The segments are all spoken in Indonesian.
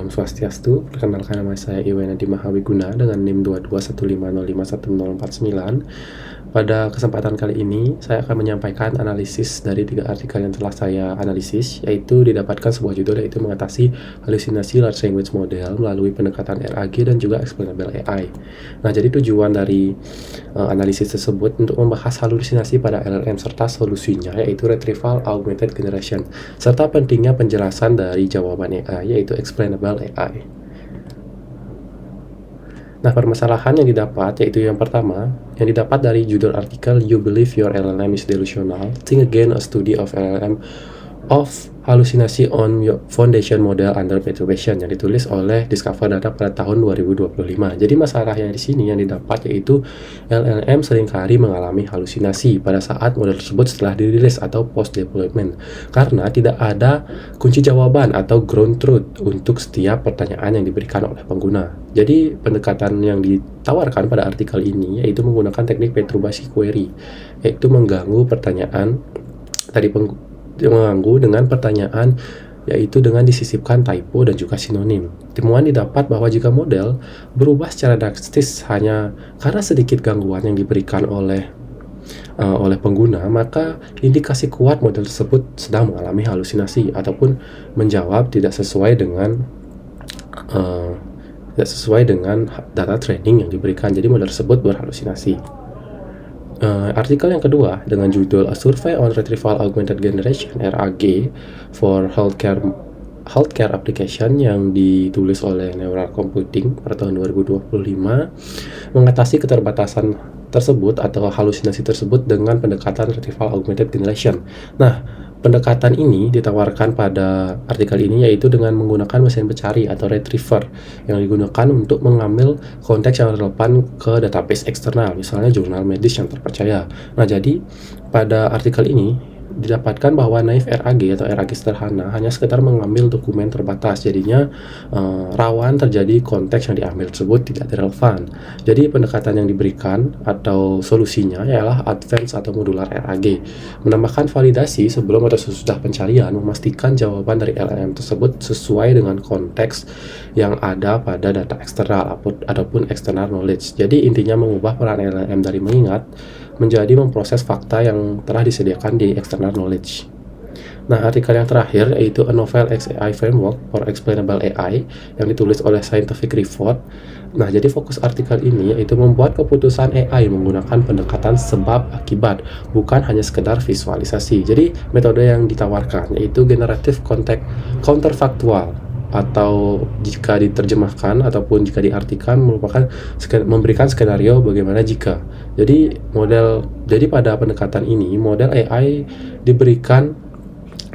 Om Swastiastu, perkenalkan nama saya Iwan Adi Mahawiguna dengan NIM 2215051049. Pada kesempatan kali ini, saya akan menyampaikan analisis dari 3 artikel yang telah saya analisis, yaitu didapatkan sebuah judul yaitu mengatasi halusinasi Large Language Model melalui pendekatan RAG dan juga Explainable AI. Nah, jadi tujuan dari analisis tersebut untuk membahas halusinasi pada LLM serta solusinya, yaitu Retrieval Augmented Generation, serta pentingnya penjelasan dari jawaban AI, yaitu Explainable AI. Nah, permasalahan yang didapat yaitu yang pertama, yang didapat dari judul artikel You Believe Your LLM is Delusional, Think Again, a Study of LLM of Halusinasi on Your Foundation Model Under Perturbation, yang ditulis oleh Discover Data pada tahun 2025. Jadi masalah yang di sini yang didapat yaitu LLM seringkali mengalami halusinasi pada saat model tersebut setelah dirilis atau post deployment, karena tidak ada kunci jawaban atau ground truth untuk setiap pertanyaan yang diberikan oleh pengguna. Jadi pendekatan yang ditawarkan pada artikel ini yaitu menggunakan teknik perturbasi query, yaitu mengganggu pertanyaan dengan pertanyaan, yaitu dengan disisipkan typo dan juga sinonim. Temuan didapat bahwa jika model berubah secara drastis hanya karena sedikit gangguan yang diberikan oleh pengguna, maka indikasi kuat model tersebut sedang mengalami halusinasi ataupun menjawab tidak sesuai dengan data training yang diberikan. Jadi model tersebut berhalusinasi. Artikel yang kedua dengan judul A Survey on Retrieval Augmented Generation (RAG) for Healthcare Application yang ditulis oleh Neural Computing pada tahun 2025 mengatasi keterbatasan tersebut atau halusinasi tersebut dengan pendekatan Retrieval Augmented Generation. Nah, pendekatan ini ditawarkan pada artikel ini yaitu dengan menggunakan mesin pencari atau retriever yang digunakan untuk mengambil konteks yang relevan ke database eksternal, misalnya jurnal medis yang terpercaya. Nah, jadi pada artikel ini didapatkan bahwa naive RAG atau RAG sederhana hanya sekedar mengambil dokumen terbatas, jadinya rawan terjadi konteks yang diambil tersebut tidak relevan. Jadi pendekatan yang diberikan atau solusinya ialah advance atau modular RAG, menambahkan validasi sebelum atau sesudah pencarian, memastikan jawaban dari LLM tersebut sesuai dengan konteks yang ada pada data eksternal ataupun external knowledge. Jadi intinya mengubah peran LLM dari mengingat menjadi memproses fakta yang telah disediakan di external knowledge. Nah, artikel yang terakhir yaitu A Novel XAI Framework for Explainable AI yang ditulis oleh Scientific Report. Nah, jadi fokus artikel ini yaitu membuat keputusan AI menggunakan pendekatan sebab akibat, bukan hanya sekedar visualisasi. Jadi metode yang ditawarkan yaitu generative counterfactual, atau jika diterjemahkan ataupun jika diartikan merupakan memberikan skenario bagaimana jika. Jadi pada pendekatan ini model AI diberikan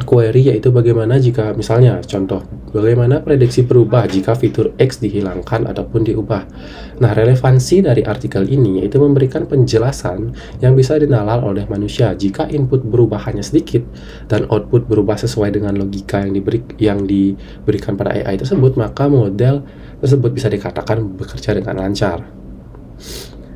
query yaitu bagaimana jika, misalnya contoh, bagaimana prediksi berubah jika fitur X dihilangkan ataupun diubah. Nah, relevansi dari artikel ini yaitu memberikan penjelasan yang bisa dinalar oleh manusia. Jika input berubah hanya sedikit dan output berubah sesuai dengan logika yang diberikan pada AI tersebut, maka model tersebut bisa dikatakan bekerja dengan lancar.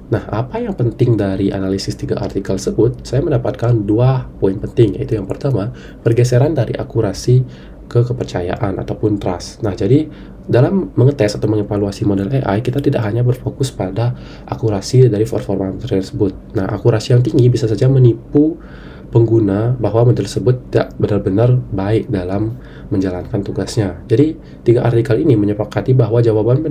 Nah, apa yang penting dari analisis 3 artikel tersebut? Saya mendapatkan 2 poin penting, yaitu yang pertama, pergeseran dari akurasi ke kepercayaan ataupun trust. Nah, jadi dalam mengetes atau mengevaluasi model AI, kita tidak hanya berfokus pada akurasi dari performa tersebut. Nah, akurasi yang tinggi bisa saja menipu pengguna bahwa model tersebut tidak benar-benar baik dalam menjalankan tugasnya. Jadi 3 artikel ini menyepakati bahwa jawaban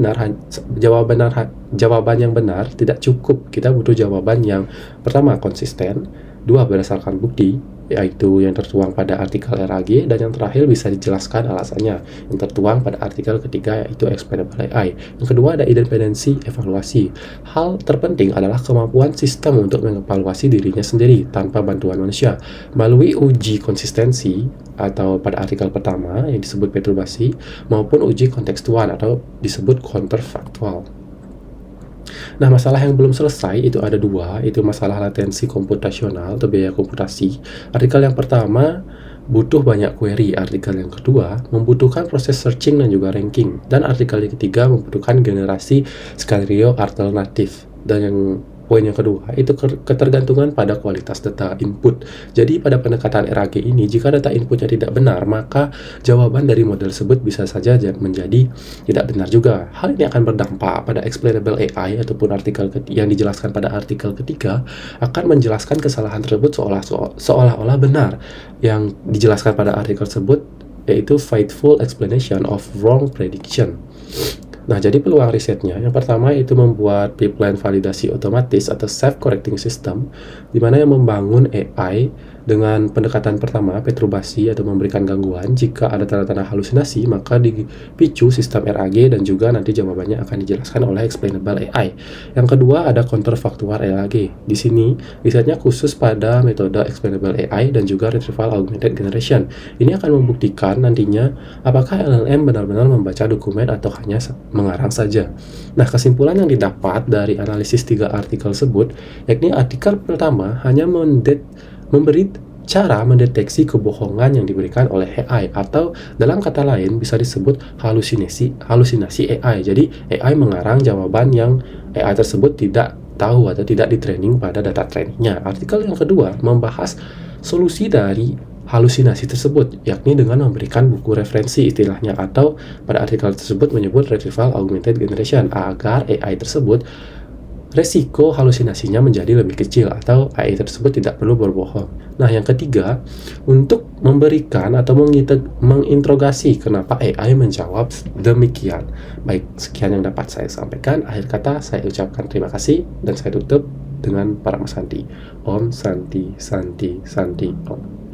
yang benar tidak cukup. Kita butuh jawaban yang pertama konsisten, 2 berdasarkan bukti, yaitu yang tertuang pada artikel RAG, dan yang terakhir bisa dijelaskan alasannya yang tertuang pada artikel ketiga yaitu Explainable AI. Yang kedua ada independensi evaluasi. Hal terpenting adalah kemampuan sistem untuk mengevaluasi dirinya sendiri tanpa bantuan manusia melalui uji konsistensi atau pada artikel pertama yang disebut perturbasi maupun uji kontekstual atau disebut counterfactual. Nah, masalah yang belum selesai itu ada 2, itu masalah latensi komputasional atau biaya komputasi. Artikel yang pertama butuh banyak query, artikel yang kedua membutuhkan proses searching dan juga ranking, dan artikel yang ketiga membutuhkan generasi skenario alternatif. Dan yang Poin yang kedua, itu ketergantungan pada kualitas data input. Jadi pada pendekatan RAG ini, jika data inputnya tidak benar, maka jawaban dari model tersebut bisa saja menjadi tidak benar juga. Hal ini akan berdampak pada explainable AI ataupun artikel yang dijelaskan pada artikel ketiga akan menjelaskan kesalahan tersebut seolah-olah benar. Yang dijelaskan pada artikel tersebut yaitu faithful explanation of wrong prediction. Nah, jadi peluang risetnya, yang pertama itu membuat pipeline validasi otomatis atau self-correcting system, di mana yang membangun AI dengan pendekatan pertama, perturbasi atau memberikan gangguan. Jika ada tanda-tanda halusinasi, maka dipicu sistem RAG dan juga nanti jawabannya akan dijelaskan oleh explainable AI. Yang kedua, ada counterfactual RAG. Di sini, risetnya khusus pada metode explainable AI dan juga retrieval augmented generation. Ini akan membuktikan nantinya apakah LLM benar-benar membaca dokumen atau hanya mengarang saja. Nah, kesimpulan yang didapat dari analisis 3 artikel tersebut, yakni artikel pertama hanya memberi cara mendeteksi kebohongan yang diberikan oleh AI, atau dalam kata lain bisa disebut halusinasi AI. Jadi AI mengarang jawaban yang AI tersebut tidak tahu atau tidak di-training pada data trainingnya. Artikel yang kedua membahas solusi dari halusinasi tersebut, yakni dengan memberikan buku referensi istilahnya, atau pada artikel tersebut menyebut retrieval augmented generation, agar AI tersebut resiko halusinasinya menjadi lebih kecil atau AI tersebut tidak perlu berbohong. Nah, yang ketiga, untuk memberikan atau menginterogasi kenapa AI menjawab demikian. Baik, sekian yang dapat saya sampaikan. Akhir kata, saya ucapkan terima kasih dan saya tutup dengan Parama Santi. Om Santi Santi Santi Om.